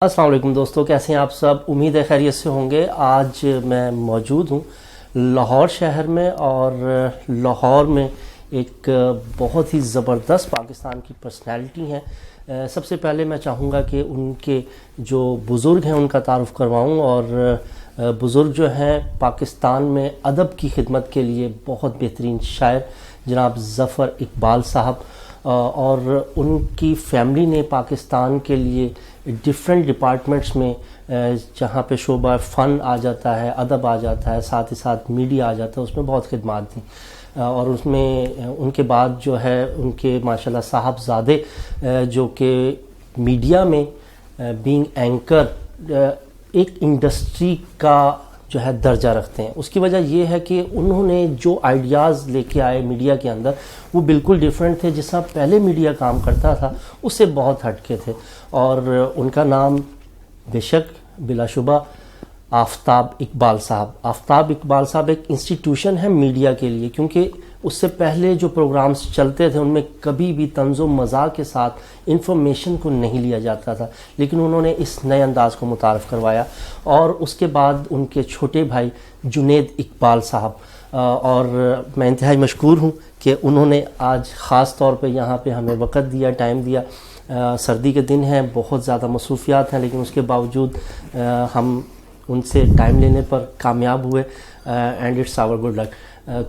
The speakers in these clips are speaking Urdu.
السلام علیکم دوستو، کیسے ہیں آپ سب؟ امید ہے خیریت سے ہوں گے۔ آج میں موجود ہوں لاہور شہر میں، اور لاہور میں ایک بہت ہی زبردست پاکستان کی پرسنالٹی ہیں۔ سب سے پہلے میں چاہوں گا کہ ان کے جو بزرگ ہیں ان کا تعارف کرواؤں، اور بزرگ جو ہیں پاکستان میں ادب کی خدمت کے لیے بہت بہترین شاعر جناب ظفر اقبال صاحب، اور ان کی فیملی نے پاکستان کے لیے ڈفرینٹ ڈپارٹمنٹس میں، جہاں پہ شعبہ فن آ جاتا ہے، ادب آ جاتا ہے، ساتھ ہی ساتھ میڈیا آ جاتا ہے، اس میں بہت خدمات دیں۔ اور اس میں ان کے بعد جو ہے ان کے ماشاءاللہ صاحبزادے جو کہ میڈیا میں بینگ اینکر ایک انڈسٹری کا جو ہے درجہ رکھتے ہیں۔ اس کی وجہ یہ ہے کہ انہوں نے جو آئیڈیاز لے کے آئے میڈیا کے اندر وہ بالکل ڈیفرنٹ تھے، جس طرح پہلے میڈیا کام کرتا تھا اس سے بہت ہٹ کے تھے۔ اور ان کا نام بے شک بلا شبہ آفتاب اقبال صاحب۔ آفتاب اقبال صاحب ایک انسٹیٹیوشن ہے میڈیا کے لیے، کیونکہ اس سے پہلے جو پروگرامز چلتے تھے ان میں کبھی بھی طنز و مزاح کے ساتھ انفارمیشن کو نہیں لیا جاتا تھا، لیکن انہوں نے اس نئے انداز کو متعارف کروایا۔ اور اس کے بعد ان کے چھوٹے بھائی جنید اقبال صاحب، اور میں انتہائی مشکور ہوں کہ انہوں نے آج خاص طور پہ یہاں پہ ہمیں وقت دیا، ٹائم دیا۔ سردی کے دن ہیں، بہت زیادہ مصروفیات ہیں، لیکن اس کے باوجود ہم ان سے ٹائم لینے پر کامیاب ہوئے، and it's our good luck.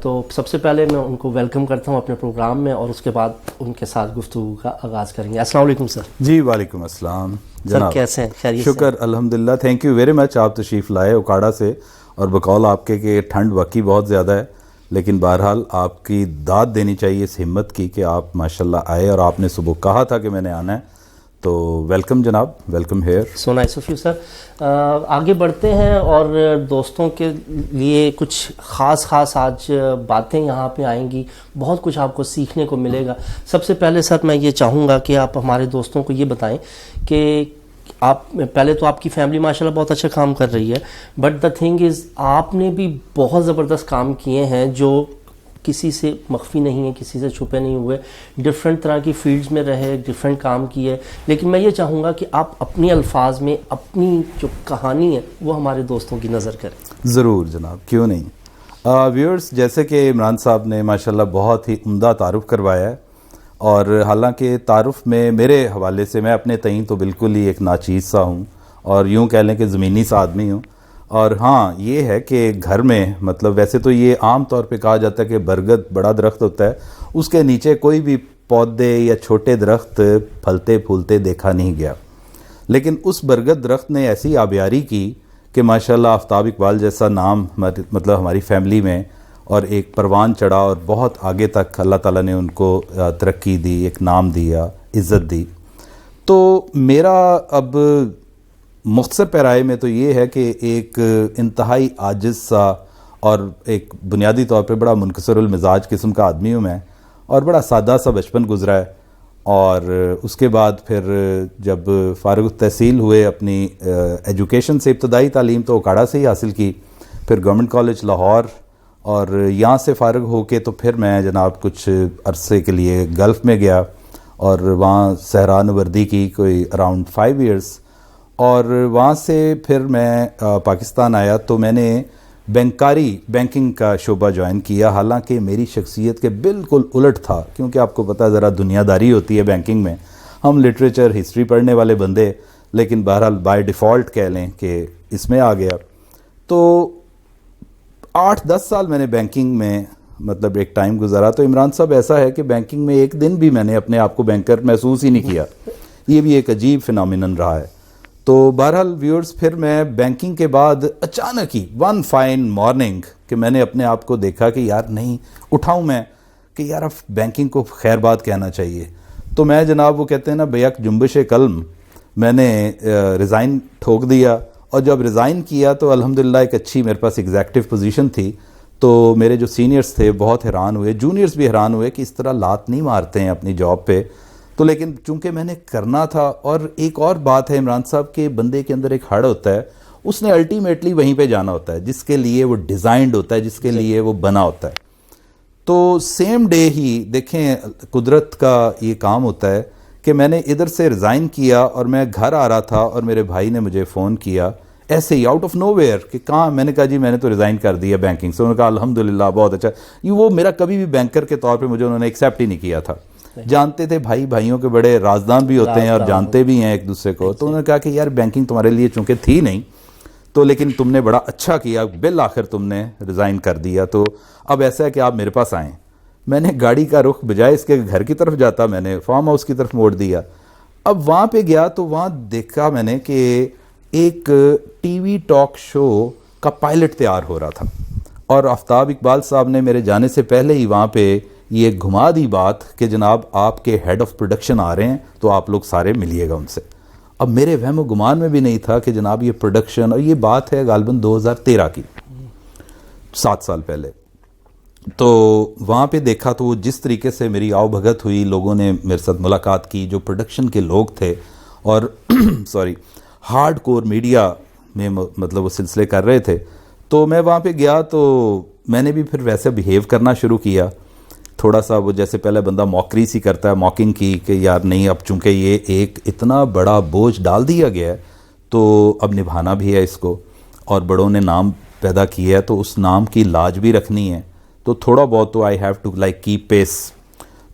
تو سب سے پہلے میں ان کو ویلکم کرتا ہوں اپنے پروگرام میں، اور اس کے بعد ان کے ساتھ گفتگو کا آغاز کریں گے۔ السلام علیکم سر۔ جی وعلیکم السلام سر، کیسے ہیں؟ خیریت سے؟ شکر الحمدللہ، تھینک یو ویری مچ۔ آپ تشریف لائے اکاڑا سے، اور بقول آپ کے کہ ٹھنڈ واقعی بہت زیادہ ہے، لیکن بہرحال آپ کی داد دینی چاہیے اس ہمت کی کہ آپ ماشاءاللہ آئے، اور آپ نے صبح کہا تھا کہ میں نے آنا ہے، تو ویلکم جناب، welcome here. So nice of you sir. آگے بڑھتے ہیں، اور دوستوں کے لیے کچھ خاص آج باتیں یہاں پہ آئیں گی، بہت کچھ آپ کو سیکھنے کو ملے گا۔ سب سے پہلے سر میں یہ چاہوں گا کہ آپ ہمارے دوستوں کو یہ بتائیں کہ آپ پہلے تو آپ کی فیملی ماشاءاللہ بہت اچھا کام کر رہی ہے، بٹ دا تھنگ از آپ نے بھی بہت زبردست کام کیے ہیں جو کسی سے مخفی نہیں ہے، کسی سے چھپے نہیں ہوئے، ڈفرینٹ طرح کی فیلڈز میں رہے، ڈفرینٹ کام کیے۔ لیکن میں یہ چاہوں گا کہ آپ اپنی الفاظ میں اپنی جو کہانی ہے وہ ہمارے دوستوں کی نظر کریں۔ ضرور جناب، کیوں نہیں۔ ویورز، جیسے کہ عمران صاحب نے ماشاءاللہ بہت ہی عمدہ تعارف کروایا ہے، اور حالانکہ تعارف میں میرے حوالے سے میں اپنے تئیں تو بالکل ہی ایک ناچیز سا ہوں، اور یوں کہہ لیں کہ زمینی سا آدمی ہوں۔ اور ہاں یہ ہے کہ گھر میں مطلب ویسے تو یہ عام طور پہ کہا جاتا ہے کہ برگد بڑا درخت ہوتا ہے، اس کے نیچے کوئی بھی پودے یا چھوٹے درخت پھلتے پھولتے دیکھا نہیں گیا، لیکن اس برگد درخت نے ایسی آبیاری کی کہ ماشاءاللہ آفتاب اقبال جیسا نام مطلب ہماری فیملی میں، اور ایک پروان چڑھا، اور بہت آگے تک اللہ تعالیٰ نے ان کو ترقی دی، ایک نام دیا، عزت دی۔ تو میرا اب مختصر پیرائے میں تو یہ ہے کہ ایک انتہائی عاجز سا اور ایک بنیادی طور پہ بڑا منکسر المزاج قسم کا آدمی ہوں میں، اور بڑا سادہ سا بچپن گزرا ہے۔ اور اس کے بعد پھر جب فارغ التحصیل ہوئے اپنی ایجوکیشن سے، ابتدائی تعلیم تو اکاڑا سے ہی حاصل کی، پھر گورنمنٹ کالج لاہور، اور یہاں سے فارغ ہو کے تو پھر میں جناب کچھ عرصے کے لیے گلف میں گیا، اور وہاں سہران وردی کی کوئی اراؤنڈ 5 ایئرس، اور وہاں سے پھر میں پاکستان آیا تو میں نے بینکنگ کا شعبہ جوائن کیا، حالانکہ میری شخصیت کے بالکل الٹ تھا، کیونکہ آپ کو پتہ ذرا دنیا داری ہوتی ہے بینکنگ میں، ہم لٹریچر ہسٹری پڑھنے والے بندے، لیکن بہرحال بائی ڈیفالٹ کہہ لیں کہ اس میں آ گیا۔ تو 8-10 سال میں نے بینکنگ میں مطلب ایک ٹائم گزارا۔ تو عمران صاحب ایسا ہے کہ بینکنگ میں ایک دن بھی میں نے اپنے آپ کو بینکر محسوس ہی نہیں کیا، یہ بھی ایک عجیب فینومینن رہا ہے۔ تو بہرحال ویورز، پھر میں بینکنگ کے بعد اچانک ہی ون فائن مارننگ کہ میں نے اپنے آپ کو دیکھا کہ یار نہیں اٹھاؤں میں، کہ یار اب بینکنگ کو خیر بات کہنا چاہیے۔ تو میں جناب وہ کہتے ہیں نا بیک جنبش قلم، میں نے ریزائن ٹھوک دیا، اور جب ریزائن کیا تو الحمدللہ ایک اچھی میرے پاس ایگزیکٹو پوزیشن تھی۔ تو میرے جو سینئرز تھے بہت حیران ہوئے، جونیئرز بھی حیران ہوئے کہ اس طرح لات نہیں مارتے ہیں اپنی جاب پہ۔ تو لیکن چونکہ میں نے کرنا تھا، اور ایک اور بات ہے عمران صاحب کے بندے کے اندر ایک ہڑ ہوتا ہے، اس نے الٹیمیٹلی وہیں پہ جانا ہوتا ہے جس کے لیے وہ ڈیزائنڈ ہوتا ہے، جس کے لیے وہ بنا ہوتا ہے۔ تو سیم ڈے ہی دیکھیں قدرت کا یہ کام ہوتا ہے کہ میں نے ادھر سے ریزائن کیا اور میں گھر آ رہا تھا اور میرے بھائی نے مجھے فون کیا ایسے ہی آؤٹ آف نو ویئر کہ کہاں. میں نے کہا جی میں نے تو ریزائن کر دیا بینکنگ سے. انہوں نے کہا الحمدللہ بہت اچھا. یہ وہ میرا کبھی بھی بینکر کے طور پہ مجھے انہوں نے ایکسیپٹ ہی نہیں کیا تھا. جانتے تھے بھائیوں کے بڑے رازدان بھی ہوتے ہیں اور جانتے بھی ہیں ایک دوسرے کو. تو انہوں نے کہا کہ یار بینکنگ تمہارے لیے چونکہ تھی نہیں تو لیکن تم نے بڑا اچھا کیا, بالآخر تم نے ریزائن کر دیا, تو اب ایسا ہے کہ آپ میرے پاس آئیں. میں نے گاڑی کا رخ بجائے اس کے گھر کی طرف جاتا میں نے فارم ہاؤس کی طرف موڑ دیا. اب وہاں پہ گیا تو وہاں دیکھا میں نے کہ ایک ٹی وی ٹاک شو کا پائلٹ تیار ہو رہا تھا, اور آفتاب اقبال صاحب نے میرے جانے سے پہلے ہی وہاں پہ یہ گھما دی بات کہ جناب آپ کے ہیڈ آف پروڈکشن آ رہے ہیں تو آپ لوگ سارے ملیے گا ان سے. اب میرے وہم و گمان میں بھی نہیں تھا کہ جناب یہ پروڈکشن, اور یہ بات ہے غالباً 2013 کی, 7 سال پہلے. تو وہاں پہ دیکھا تو جس طریقے سے میری آؤ بھگت ہوئی, لوگوں نے میرے ساتھ ملاقات کی جو پروڈکشن کے لوگ تھے اور ہارڈ کور میڈیا میں مطلب وہ سلسلے کر رہے تھے. تو میں وہاں پہ گیا تو میں نے بھی پھر ویسے بیہیو کرنا شروع کیا, تھوڑا سا وہ جیسے پہلے بندہ موکری سی کرتا ہے, موکنگ کی کہ یار نہیں اب چونکہ یہ ایک اتنا بڑا بوجھ ڈال دیا گیا ہے تو اب نبھانا بھی ہے اس کو, اور بڑوں نے نام پیدا کیا ہے تو اس نام کی لاج بھی رکھنی ہے, تو تھوڑا بہت تو I have to like keep peace.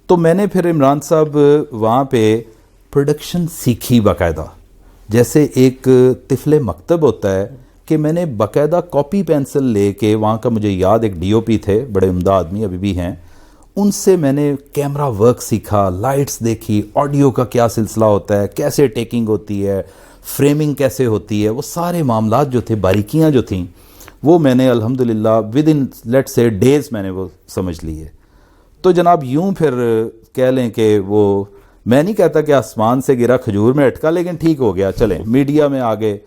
تو میں نے پھر عمران صاحب وہاں پہ پروڈکشن سیکھی باقاعدہ, جیسے ایک طفل مکتب ہوتا ہے کہ میں نے باقاعدہ کاپی پینسل لے کے, وہاں کا مجھے یاد ایک ڈی او پی تھے بڑے عمدہ آدمی ابھی بھی ہیں, ان سے میں نے کیمرہ ورک سیکھا, لائٹس دیکھی, آڈیو کا کیا سلسلہ ہوتا ہے, کیسے ٹیکنگ ہوتی ہے, فریمنگ کیسے ہوتی ہے, وہ سارے معاملات جو تھے, باریکیاں جو تھیں وہ میں نے الحمدللہ ود ان لیٹ سے ڈیز میں نے وہ سمجھ لی ہے. تو جناب یوں پھر کہہ لیں کہ وہ میں نہیں کہتا کہ آسمان سے گرا کھجور میں اٹکا, لیکن ٹھیک ہو گیا. چلیں میڈیا میں آ گئے,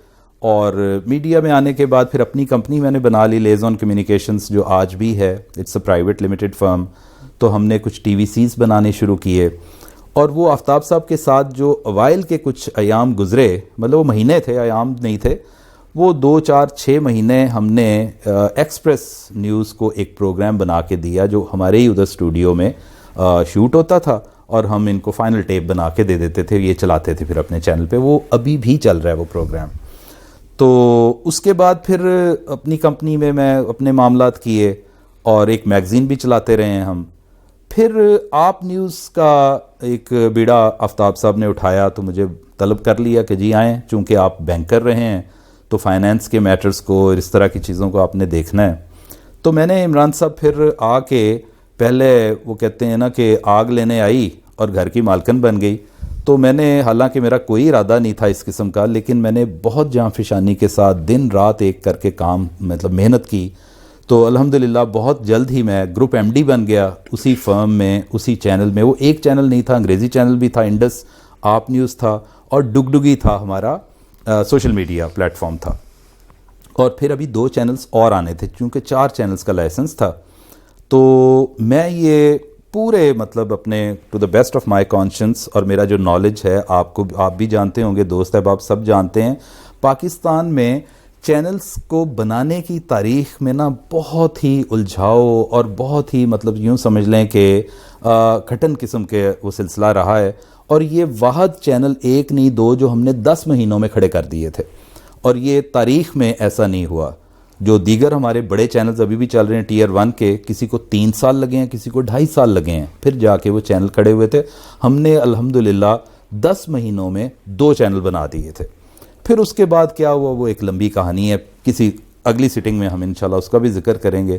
اور میڈیا میں آنے کے بعد پھر اپنی کمپنی میں نے بنا لی لیزون کمیونیکیشنز, جو آج بھی ہے, اٹس اے پرائیویٹ لمیٹڈ فرم. تو ہم نے کچھ ٹی وی سیز بنانے شروع کیے, اور وہ آفتاب صاحب کے ساتھ جو اوائل کے کچھ ایام گزرے, مطلب وہ مہینے تھے, ایام نہیں تھے, وہ 2 4 6 مہینے ہم نے ایکسپریس نیوز کو ایک پروگرام بنا کے دیا جو ہمارے ہی ادھر اسٹوڈیو میں شوٹ ہوتا تھا, اور ہم ان کو فائنل ٹیپ بنا کے دے دیتے تھے, یہ چلاتے تھے پھر اپنے چینل پہ. وہ ابھی بھی چل رہا ہے وہ پروگرام. تو اس کے بعد پھر اپنی کمپنی میں اپنے معاملات کیے, اور ایک میگزین بھی چلاتے رہے ہیں ہم. پھر آپ نیوز کا ایک بیڑا آفتاب صاحب نے اٹھایا تو مجھے طلب کر لیا کہ جی آئیں, چونکہ آپ بینکر رہے ہیں تو فائنینس کے میٹرز کو اور اس طرح کی چیزوں کو آپ نے دیکھنا ہے. تو میں نے عمران صاحب پھر آ کے پہلے وہ کہتے ہیں نا کہ آگ لینے آئی اور گھر کی مالکن بن گئی. تو میں نے, حالانکہ میرا کوئی ارادہ نہیں تھا اس قسم کا, لیکن میں نے بہت جاں فشانی کے ساتھ دن رات ایک کر کے کام مطلب محنت کی. تو الحمدللہ بہت جلد ہی میں گروپ ایم ڈی بن گیا اسی فرم میں, اسی چینل میں. وہ ایک چینل نہیں تھا, انگریزی چینل بھی تھا, انڈس آپ نیوز تھا, اور ڈگڈگی تھا ہمارا سوشل میڈیا پلیٹ فارم تھا. اور پھر ابھی 2 چینلز اور آنے تھے, چونکہ 4 چینلز کا لائسنس تھا. تو میں یہ پورے مطلب اپنے to the best of my conscience, اور میرا جو نالج ہے آپ بھی جانتے ہوں گے, دوست احباب سب جانتے ہیں, پاکستان میں چینلز کو بنانے کی تاریخ میں نا بہت ہی الجھاؤ اور بہت ہی مطلب یوں سمجھ لیں کہ کھٹن قسم کے وہ سلسلہ رہا ہے. اور یہ واحد چینل 1 نہیں 2 جو ہم نے 10 مہینوں میں کھڑے کر دیے تھے, اور یہ تاریخ میں ایسا نہیں ہوا. جو دیگر ہمارے بڑے چینلز ابھی بھی چل رہے ہیں ٹیئر 1 کے, کسی کو 3 سال لگے ہیں, کسی کو 2.5 سال لگے ہیں, پھر جا کے وہ چینل کھڑے ہوئے تھے. ہم نے الحمدللہ 10 مہینوں میں 2 چینل بنا دیے تھے. پھر اس کے بعد کیا ہوا وہ ایک لمبی کہانی ہے, کسی اگلی سٹنگ میں ہم انشاءاللہ اس کا بھی ذکر کریں گے.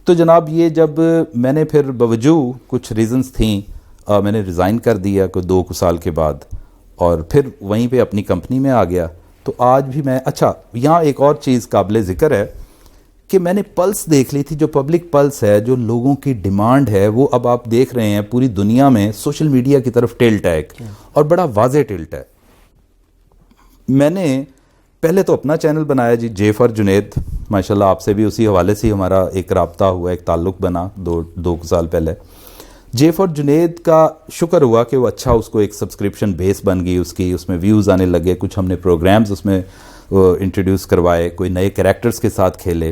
تو جناب یہ جب میں نے پھر بوجود کچھ ریزنز تھیں میں نے ریزائن کر دیا کوئی 2 سال کے بعد, اور پھر وہیں پہ اپنی کمپنی میں آ گیا. تو آج بھی میں, اچھا یہاں ایک اور چیز قابل ذکر ہے کہ میں نے پلس دیکھ لی تھی, جو پبلک پلس ہے, جو لوگوں کی ڈیمانڈ ہے, وہ اب آپ دیکھ رہے ہیں پوری دنیا میں سوشل میڈیا کی طرف ٹلٹ ہے, اور بڑا واضح ٹلٹ ہے. میں نے پہلے تو اپنا چینل بنایا جی, جے فار جنید, ماشاءاللہ آپ سے بھی اسی حوالے سے ہمارا ایک رابطہ ہوا, ایک تعلق بنا 2 سال پہلے. جے فار جنید کا شکر ہوا کہ وہ اچھا, اس کو ایک سبسکرپشن بیس بن گئی اس میں ویوز آنے لگے, کچھ ہم نے پروگرامز اس میں انٹروڈیوس کروائے, کوئی نئے کریکٹرز کے ساتھ کھیلے.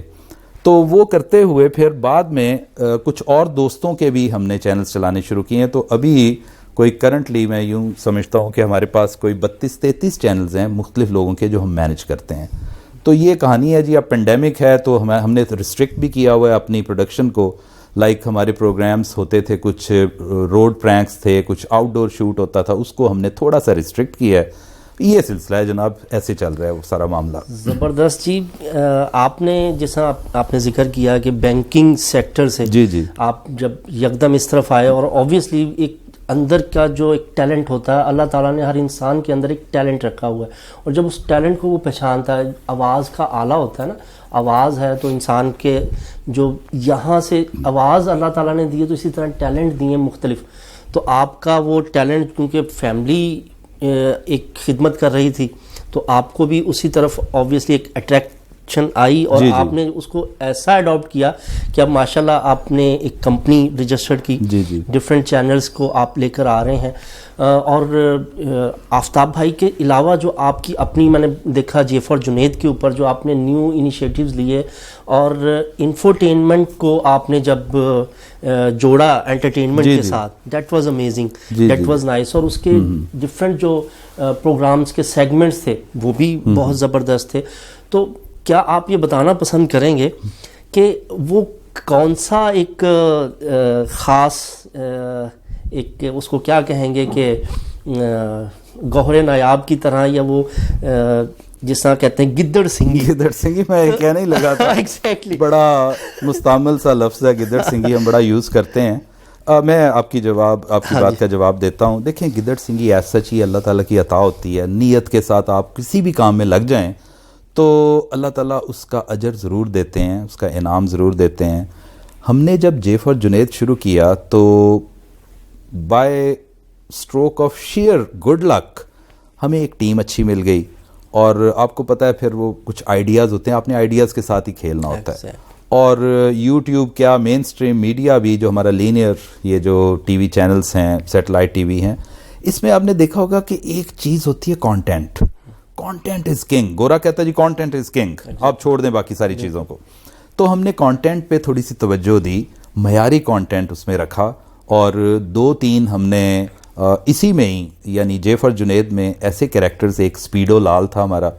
تو وہ کرتے ہوئے پھر بعد میں کچھ اور دوستوں کے بھی ہم نے چینلز چلانے شروع کیے ہیں. تو ابھی کوئی کرنٹلی میں یوں سمجھتا ہوں کہ ہمارے پاس کوئی 32-33 چینلز ہیں مختلف لوگوں کے جو ہم مینج کرتے ہیں. تو یہ کہانی ہے جی. اب پینڈیمک ہے تو ہم نے ریسٹرکٹ بھی کیا ہوا ہے اپنی پروڈکشن کو. لائک ہمارے پروگرامز ہوتے تھے, کچھ روڈ پرینکس تھے, کچھ آؤٹ ڈور شوٹ ہوتا تھا, اس کو ہم نے تھوڑا سا ریسٹرکٹ کیا ہے. یہ سلسلہ ہے جناب, ایسے چل رہا ہے وہ سارا معاملہ. زبردست جی. آپ نے جیسا آپ نے ذکر کیا کہ بینکنگ سیکٹر سے جی آپ جب یکدم اس طرف آئے, اور اوبویسلی ایک اندر کا جو ایک ٹیلنٹ ہوتا ہے, اللہ تعالیٰ نے ہر انسان کے اندر ایک ٹیلنٹ رکھا ہوا ہے, اور جب اس ٹیلنٹ کو وہ پہچانتا ہے, آواز کا آلہ ہوتا ہے نا, آواز ہے تو انسان کے جو یہاں سے آواز اللہ تعالیٰ نے دی ہے, تو اسی طرح ٹیلنٹ دیے مختلف. تو آپ کا وہ ٹیلنٹ کیونکہ فیملی ایک خدمت کر رہی تھی, تو آپ کو بھی اسی طرف اوبویسلی ایک اٹریکشن آئی, اور آپ نے اس کو ایسا اڈاپٹ کیا کہ اب ماشاءاللہ آپ نے ایک کمپنی رجسٹرڈ کی, ڈفرینٹ چینلز کو آپ لے کر آ رہے ہیں. اور آفتاب بھائی کے علاوہ جو آپ کی اپنی, میں نے دیکھا جیفر جنید کے اوپر جو آپ نے نیو انیشیٹیوز لیے, اور انفوٹینمنٹ کو آپ نے جب جوڑا انٹرٹینمنٹ کے ساتھ, that was amazing, that was nice. اور اس کے ڈفرینٹ جو پروگرامز کے سیگمنٹس تھے وہ بھی بہت زبردست تھے. تو کیا آپ یہ بتانا پسند کریں گے کہ وہ کون سا ایک خاص ایک اس کو کیا کہیں گے کہ گوہر نایاب کی طرح, یا وہ جس طرح کہتے ہیں گدڑ سنگی میں کہنے ہی لگا تھا. ایگزیکٹلی, بڑا مستعمل سا لفظ ہے گدڑ سنگی, ہم بڑا یوز کرتے ہیں. میں آپ کی بات کا جواب دیتا ہوں. دیکھیں گدڑ سنگی ایز سچ ہی اللہ تعالیٰ کی عطا ہوتی ہے. نیت کے ساتھ آپ کسی بھی کام میں لگ جائیں تو اللہ تعالیٰ اس کا اجر ضرور دیتے ہیں, اس کا انعام ضرور دیتے ہیں. ہم نے جب جیفر جنید شروع کیا تو by stroke of share good luck ہمیں ایک ٹیم اچھی مل گئی, اور آپ کو پتہ ہے پھر وہ کچھ آئیڈیاز ہوتے ہیں, اپنے آئیڈیاز کے ساتھ ہی کھیلنا ہوتا ہے. اور یوٹیوب کیا مین اسٹریم میڈیا بھی جو ہمارا لینئر یہ جو ٹی وی چینلز ہیں, سیٹلائٹ ٹی وی ہیں, اس میں آپ نے دیکھا ہوگا کہ ایک چیز ہوتی ہے کانٹینٹ. Content is king. گورا کہتا ہے جی کانٹینٹ از کنگ, آپ چھوڑ دیں باقی ساری چیزوں کو. تو ہم نے کانٹینٹ پہ تھوڑی سی توجہ دی, معیاری کانٹینٹ اس میں رکھا, اور 2-3 ہم نے اسی میں ہی یعنی جیفر جنید میں ایسے کریکٹرز, ایک سپیڈو لال تھا ہمارا,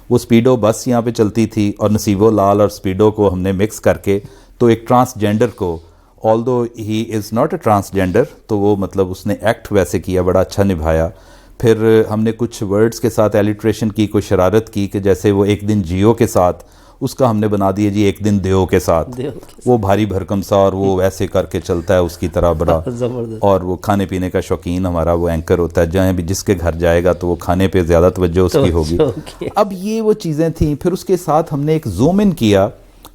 وہ سپیڈو بس یہاں پہ چلتی تھی, اور نصیبو لال اور سپیڈو کو ہم نے مکس کر کے تو ایک ٹرانسجینڈر کو, آلدو ہی از ناٹ اے ٹرانسجینڈر, تو وہ مطلب اس نے ایکٹ ویسے کیا, بڑا اچھا نبھایا. پھر ہم نے کچھ ورڈز کے ساتھ ایلیٹریشن کی, کوئی شرارت کی کہ جیسے وہ ایک دن جیو کے ساتھ, اس کا ہم نے بنا دیا جی ایک دن دیو کے ساتھ. وہ بھاری بھرکم سا, اور وہ ویسے کر کے چلتا ہے اس کی طرح بڑا, اور وہ کھانے پینے کا شوقین ہمارا وہ اینکر ہوتا ہے, جہاں بھی جس کے گھر جائے گا تو وہ کھانے پہ زیادہ توجہ اس کی ہوگی. اب یہ وہ چیزیں تھیں. پھر اس کے ساتھ ہم نے ایک زوم ان کیا.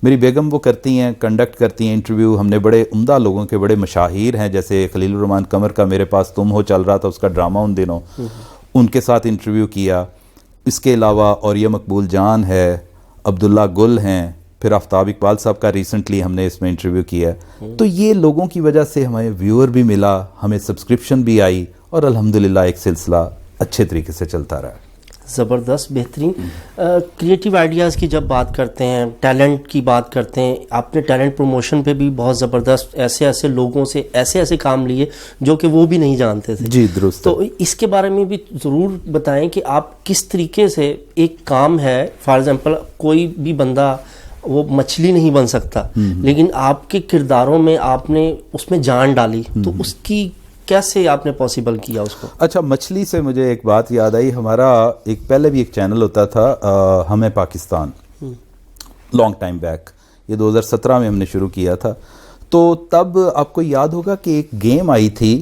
میری بیگم وہ کرتی ہیں, کنڈکٹ کرتی ہیں انٹرویو. ہم نے بڑے عمدہ لوگوں کے, بڑے مشاہیر ہیں, جیسے خلیل الرحمان قمر کا میرے پاس تم ہو چل رہا تھا, اس کا ڈرامہ ان دنوں, ان کے ساتھ انٹرویو کیا. اس کے علاوہ اوریہ مقبول جان ہے, عبداللہ گل ہیں, پھر آفتاب اقبال صاحب کا ریسنٹلی ہم نے اس میں انٹرویو کیا. تو یہ لوگوں کی وجہ سے ہمیں ویور بھی ملا, ہمیں سبسکرپشن بھی آئی, اور الحمدللہ ایک سلسلہ اچھے طریقے سے چلتا رہا. زبردست, بہترین. کریٹیو آئیڈیاز کی جب بات کرتے ہیں, ٹیلنٹ کی بات کرتے ہیں, آپ نے ٹیلنٹ پروموشن پہ بھی بہت زبردست ایسے لوگوں سے ایسے کام لیے جو کہ وہ بھی نہیں جانتے تھے. جی درست. تو اس کے بارے میں بھی ضرور بتائیں کہ آپ کس طریقے سے, ایک کام ہے فار ایگزامپل کوئی بھی بندہ وہ مچھلی نہیں بن سکتا, لیکن آپ کے کرداروں میں آپ نے اس میں جان ڈالی, تو اس کی کیسے آپ نے پاسبل کیا اس کو؟ اچھا, مچھلی سے مجھے ایک بات یاد آئی. ہمارا ایک پہلے بھی ایک چینل ہوتا تھا ہمیں پاکستان, لانگ ٹائم بیک, یہ 2017 میں ہم نے شروع کیا تھا. تو تب آپ کو یاد ہوگا کہ ایک گیم آئی تھی,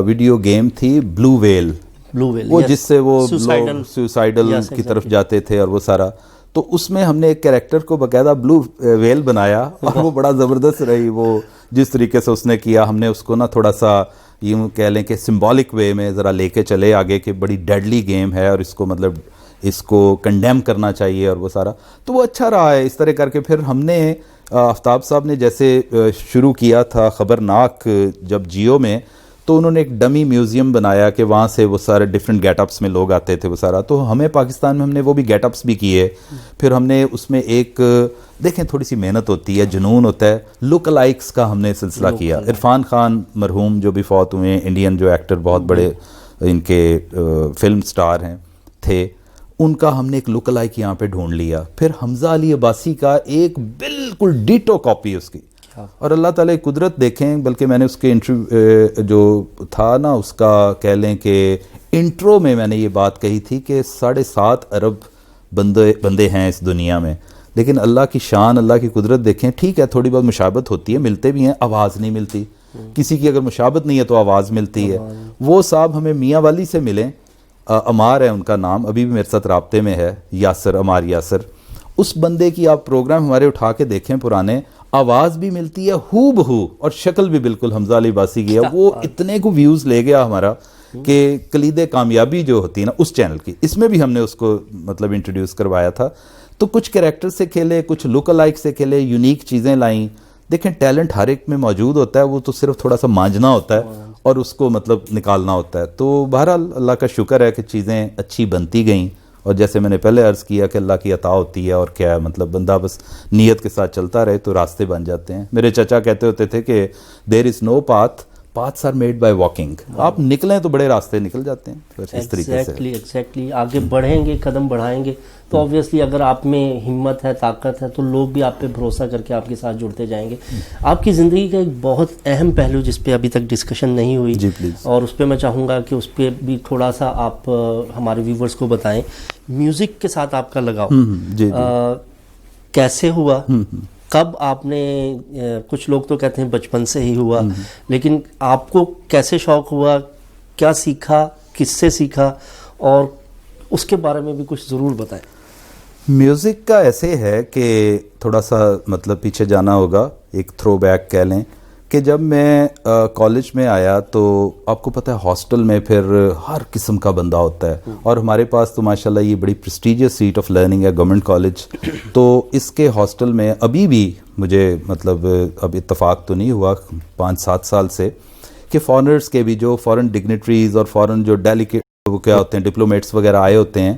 ویڈیو گیم تھی بلو ویل, وہ جس سے وہ سوسائڈل کی طرف جاتے تھے اور وہ سارا. تو اس میں ہم نے ایک کریکٹر کو باقاعدہ بلو ویل بنایا, اور وہ بڑا زبردست رہی. وہ جس طریقے سے اس نے کیا, ہم نے اس کو نا تھوڑا سا یوں کہہ لیں کہ سمبولک وے میں ذرا لے کے چلے آگے, کہ بڑی ڈیڈلی گیم ہے اور اس کو مطلب اس کو کنڈیم کرنا چاہیے, اور وہ سارا. تو وہ اچھا رہا ہے اس طرح کر کے. پھر ہم نے آفتاب صاحب نے جیسے شروع کیا تھا خبرناک جب جیو میں, تو انہوں نے ایک ڈمی میوزیم بنایا کہ وہاں سے وہ سارے ڈفرینٹ گیٹ اپس میں لوگ آتے تھے وہ سارا. تو ہمیں پاکستان میں ہم نے وہ بھی گیٹ اپس بھی کیے. پھر ہم نے اس میں ایک دیکھیں تھوڑی سی محنت ہوتی ہے, جنون ہوتا ہے, لک الائکس کا ہم نے سلسلہ کیا. عرفان خان مرحوم جو بھی فوت ہوئے ہیں, انڈین جو ایکٹر بہت بڑے ان کے فلم سٹار ہیں تھے, ان کا ہم نے ایک لک الائک یہاں پہ ڈھونڈ لیا. پھر حمزہ علی عباسی کا ایک بالکل ڈیٹو کاپی اس کی. اور اللہ تعالیٰ کی قدرت دیکھیں, بلکہ میں نے اس کے انٹرویو جو تھا نا اس کا کہہ لیں کہ انٹرو میں نے یہ بات کہی تھی کہ 7.5 ارب بندے ہیں اس دنیا میں, لیکن اللہ کی شان, اللہ کی قدرت دیکھیں. ٹھیک ہے تھوڑی بہت مشابت ہوتی ہے, ملتے بھی ہیں, آواز نہیں ملتی. کسی کی اگر مشابت نہیں ہے تو آواز ملتی ہے. وہ صاحب ہمیں میاں والی سے ملیں, عمار ہے ان کا نام, ابھی بھی میرے ساتھ رابطے میں ہے, یاسر, عمار یاسر. اس بندے کی آپ پروگرام ہمارے اٹھا کے دیکھیں پرانے, آواز بھی ملتی ہے ہو بہو, اور شکل بھی بالکل حمزہ علی عباسی کی ہے. وہ اتنے کو ویوز لے گیا ہمارا کہ کلید کامیابی جو ہوتی ہے نا اس چینل کی, اس میں بھی ہم نے اس کو مطلب انٹروڈیوس کروایا تھا. تو کچھ کریکٹر سے کھیلے, کچھ لک الائک سے کھیلے, یونیک چیزیں لائیں. دیکھیں ٹیلنٹ ہر ایک میں موجود ہوتا ہے, وہ تو صرف تھوڑا سا مانجنا ہوتا ہے اور اس کو مطلب نکالنا ہوتا ہے. تو بہرحال اللہ کا شکر ہے کہ چیزیں اچھی بنتی گئیں. اور جیسے میں نے پہلے عرض کیا کہ اللہ کی عطا ہوتی ہے, اور کیا ہے مطلب بندہ بس نیت کے ساتھ چلتا رہے تو راستے بن جاتے ہیں. میرے چچا کہتے ہوتے تھے کہ there is no path, paths are made by walking. آپ نکلیں تو بڑے راستے نکل جاتے ہیں. اس طریقے سے ایگزیکٹلی آگے بڑھیں گے, قدم بڑھائیں گے تو آبویسلی اگر آپ میں ہمت ہے, طاقت ہے, تو لوگ بھی آپ پہ بھروسہ کر کے آپ کے ساتھ جڑتے جائیں گے. آپ کی زندگی کا ایک بہت اہم پہلو جس پہ ابھی تک ڈسکشن نہیں ہوئی, جی پلیز, اور اس پہ میں چاہوں گا کہ اس پہ بھی تھوڑا سا آپ ہمارے ویورز کو بتائیں. میوزک کے ساتھ آپ کا لگاؤ کیسے ہوا, کب آپ نے, کچھ لوگ تو کہتے ہیں بچپن سے ہی ہوا, لیکن آپ کو کیسے شوق ہوا, کیا سیکھا, کس سے سیکھا, اور اس کے بارے میں بھی کچھ ضرور بتائیں. میوزک کا ایسے ہے کہ تھوڑا سا مطلب پیچھے جانا ہوگا, ایک تھرو بیک کہہ لیں کہ جب میں کالج میں آیا تو آپ کو پتہ ہے ہاسٹل میں پھر ہر قسم کا بندہ ہوتا ہے, اور ہمارے پاس تو ماشاءاللہ یہ بڑی پریسٹیجیس سیٹ آف لرننگ ہے گورنمنٹ کالج. تو اس کے ہاسٹل میں ابھی بھی مجھے مطلب اب اتفاق تو نہیں ہوا 5-7 سال سے کہ فارنرز کے بھی جو فارن ڈگنیٹریز اور فارن جو ڈیلیکیٹ وہ کیا ہوتے ہیں ڈپلومیٹس وغیرہ آئے ہوتے ہیں,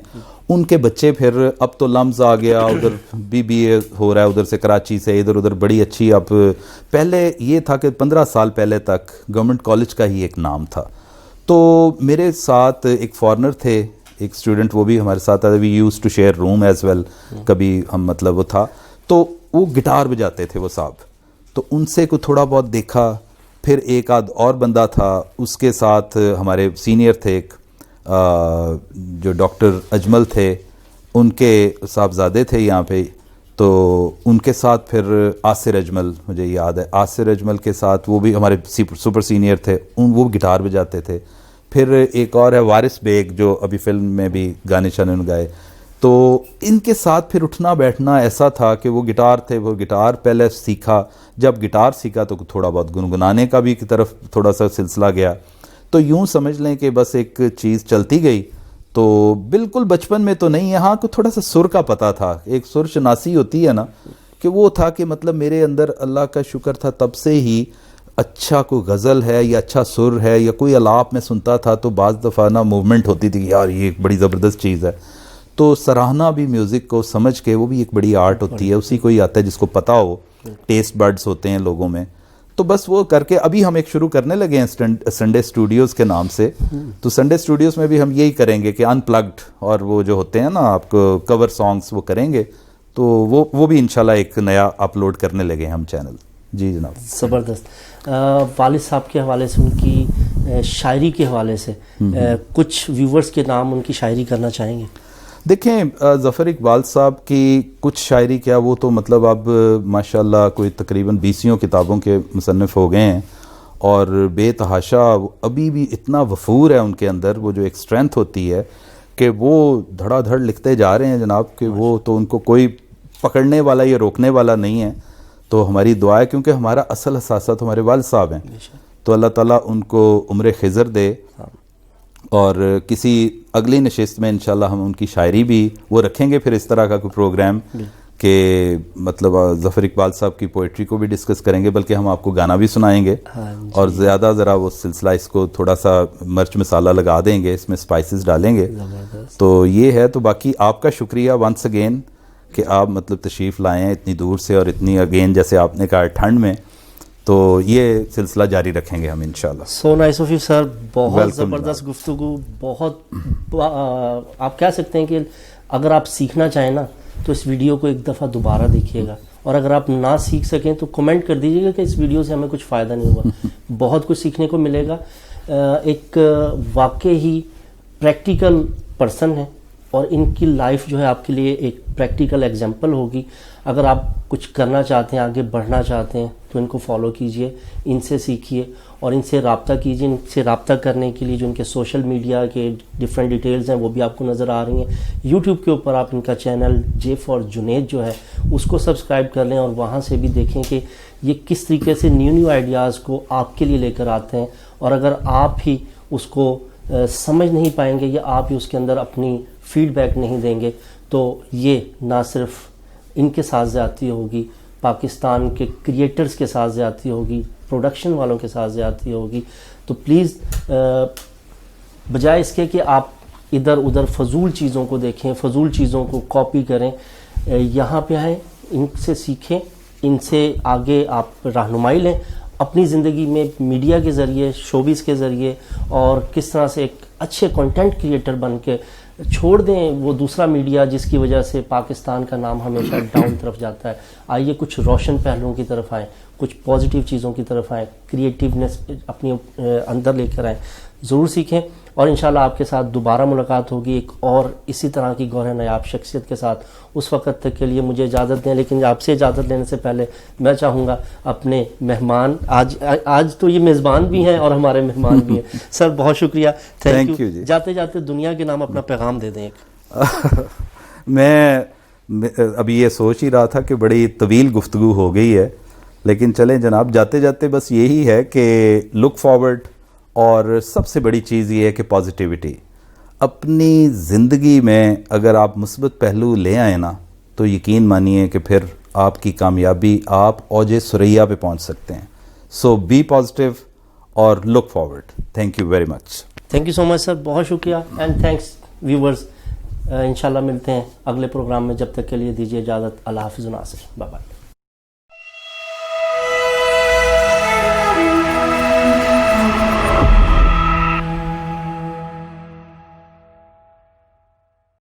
ان کے بچے پھر اب تو لمز آ گیا, ادھر BBA ہو رہا ہے ادھر سے کراچی سے, ادھر ادھر بڑی اچھی. اب پہلے یہ تھا کہ 15 سال پہلے تک گورنمنٹ کالج کا ہی ایک نام تھا. تو میرے ساتھ ایک فارنر تھے, ایک اسٹوڈنٹ, وہ بھی ہمارے ساتھ آئے, we used to share room as well, کبھی ہم مطلب وہ تھا. تو وہ گٹار بجاتے تھے وہ صاحب, تو ان سے کو تھوڑا بہت دیکھا. پھر ایک آدھ اور بندہ تھا اس کے ساتھ, ہمارے سینئر تھے ایک جو ڈاکٹر اجمل تھے, ان کے صاحبزادے تھے یہاں پہ, تو ان کے ساتھ پھر آصر اجمل, مجھے یاد ہے آصر اجمل کے ساتھ, وہ بھی ہمارے سپر سینئر تھے, وہ گٹار بجاتے تھے. پھر ایک اور ہے وارث بیگ جو ابھی فلم میں بھی گانے شانے گائے. تو ان کے ساتھ پھر اٹھنا بیٹھنا ایسا تھا کہ وہ گٹار تھے, وہ گٹار پہلے سیکھا. جب گٹار سیکھا تو تھوڑا بہت گنگنانے کا بھی کی طرف تھوڑا سا سلسلہ گیا. تو یوں سمجھ لیں کہ بس ایک چیز چلتی گئی. تو بالکل بچپن میں تو نہیں ہے, ہاں کو تھوڑا سا سر کا پتہ تھا, ایک سر شناسی ہوتی ہے نا, کہ وہ تھا کہ مطلب میرے اندر اللہ کا شکر تھا تب سے ہی اچھا کوئی غزل ہے یا اچھا سر ہے یا کوئی الاپ میں سنتا تھا تو بعض دفعہ نا موومنٹ ہوتی تھی کہ یار یہ ایک بڑی زبردست چیز ہے. تو سراہنا بھی میوزک کو سمجھ کے, وہ بھی ایک بڑی آرٹ ہوتی ہے, اسی کو ہی آتا ہے جس کو پتہ ہو, ٹیسٹ برڈز ہوتے ہیں لوگوں میں. تو بس وہ کر کے ابھی ہم ایک شروع کرنے لگے ہیں سنڈے اسٹوڈیوز کے نام سے. تو سنڈے اسٹوڈیوز میں بھی ہم یہی کریں گے کہ ان پلگڈ, اور وہ جو ہوتے ہیں نا آپ کو کور سانگس وہ کریں گے. تو وہ بھی انشاءاللہ ایک نیا اپلوڈ کرنے لگے ہیں ہم چینل. جی جناب. زبردست. والد صاحب کے حوالے سے, ان کی شاعری کے حوالے سے کچھ ویورز کے نام ان کی شاعری کرنا چاہیں گے؟ دیکھیں ظفر اقبال صاحب کی کچھ شاعری کیا, وہ تو مطلب اب ماشاءاللہ کوئی تقریباً 20 کتابوں کے مصنف ہو گئے ہیں, اور بے تحاشا ابھی بھی اتنا وفور ہے ان کے اندر, وہ جو ایک اسٹرینتھ ہوتی ہے کہ وہ دھڑا دھڑ لکھتے جا رہے ہیں جناب, کہ وہ تو ان کو کوئی پکڑنے والا یا روکنے والا نہیں ہے. تو ہماری دعا ہے, کیونکہ ہمارا اصل اثاثہ تو ہمارے والد صاحب ہیں, تو اللہ تعالیٰ ان کو عمر خضر دے. اور کسی اگلی نشست میں انشاءاللہ ہم ان کی شاعری بھی وہ رکھیں گے, پھر اس طرح کا کوئی پروگرام کہ مطلب ظفر اقبال صاحب کی پوئٹری کو بھی ڈسکس کریں گے، بلکہ ہم آپ کو گانا بھی سنائیں گے اور زیادہ ذرا وہ سلسلہ اس کو تھوڑا سا مرچ مسالہ لگا دیں گے، اس میں اسپائسز ڈالیں گے. تو یہ ہے. تو باقی آپ کا شکریہ ونس اگین کہ آپ مطلب تشریف لائیں اتنی دور سے، اور اتنی اگین جیسے آپ نے کہا ٹھنڈ میں. تو یہ سلسلہ جاری رکھیں گے ہم انشاءاللہ. سو نائس آف یو سر، بہت زبردست گفتگو. بہت آپ کہہ سکتے ہیں کہ اگر آپ سیکھنا چاہیں نا تو اس ویڈیو کو ایک دفعہ دوبارہ دیکھیے گا، اور اگر آپ نہ سیکھ سکیں تو کمنٹ کر دیجیے گا کہ اس ویڈیو سے ہمیں کچھ فائدہ نہیں ہوا. بہت کچھ سیکھنے کو ملے گا. ایک واقعی ہی پریکٹیکل پرسن ہے، اور ان کی لائف جو ہے آپ کے لیے ایک پریکٹیکل ایگزامپل ہوگی. اگر آپ کچھ کرنا چاہتے ہیں، آگے بڑھنا چاہتے ہیں، تو ان کو فالو کیجئے، ان سے سیکھیے اور ان سے رابطہ کیجئے. ان سے رابطہ کرنے کے لیے جو ان کے سوشل میڈیا کے ڈفرینٹ ڈیٹیلز ہیں وہ بھی آپ کو نظر آ رہی ہیں. یوٹیوب کے اوپر آپ ان کا چینل جے فار جنید جو ہے اس کو سبسکرائب کر لیں، اور وہاں سے بھی دیکھیں کہ یہ کس طریقے سے نیو آئیڈیاز کو آپ کے لیے لے کر آتے ہیں. اور اگر آپ ہی اس کو سمجھ نہیں پائیں گے یا آپ ہی اس کے اندر اپنی فیڈ بیک نہیں دیں گے تو یہ نہ صرف ان کے ساتھ زیادتی ہوگی، پاکستان کے کریٹرز کے ساتھ زیادتی ہوگی، پروڈکشن والوں کے ساتھ زیادتی ہوگی. تو پلیز بجائے اس کے کہ آپ ادھر ادھر فضول چیزوں کو دیکھیں، فضول چیزوں کو کاپی کریں، یہاں پہ آئیں، ان سے سیکھیں، ان سے آگے آپ رہنمائی لیں اپنی زندگی میں میڈیا کے ذریعے، شوبیز کے ذریعے، اور کس طرح سے ایک اچھے کنٹینٹ کریٹر بن کے چھوڑ دیں وہ دوسرا میڈیا جس کی وجہ سے پاکستان کا نام ہمیشہ ڈاؤن طرف جاتا ہے. آئیے کچھ روشن پہلوؤں کی طرف آئیں، کچھ پازیٹیو چیزوں کی طرف آئیں، کریٹیونیس اپنی اندر لے کر آئیں. ضرور سیکھیں، اور انشاءاللہ آپ کے ساتھ دوبارہ ملاقات ہوگی ایک اور اسی طرح کی گوہر نایاب شخصیت کے ساتھ. اس وقت تک کے لیے مجھے اجازت دیں، لیکن آپ سے اجازت لینے سے پہلے میں چاہوں گا اپنے مہمان، آج تو یہ میزبان بھی ہیں اور ہمارے مہمان بھی ہیں. سر بہت شکریہ، تھینک یو. جاتے جاتے دنیا کے نام اپنا پیغام دے دیں. میں ابھی یہ سوچ ہی رہا تھا کہ بڑی طویل گفتگو ہو گئی ہے، لیکن چلیں جناب جاتے جاتے بس یہی ہے کہ لک فارورڈ، اور سب سے بڑی چیز یہ ہے کہ پازیٹیوٹی. اپنی زندگی میں اگر آپ مثبت پہلو لے آئیں نا تو یقین مانیے کہ پھر آپ کی کامیابی آپ اوج ثریا پہ پہنچ سکتے ہیں. سو بی پازیٹیو اور look forward. Thank you very much. Thank you so much sir, بہت شکریہ. And thanks viewers. انشاءاللہ ملتے ہیں اگلے پروگرام میں، جب تک کے لیے دیجیے اجازت. اللہ حافظ. ناصر، بائے بائے.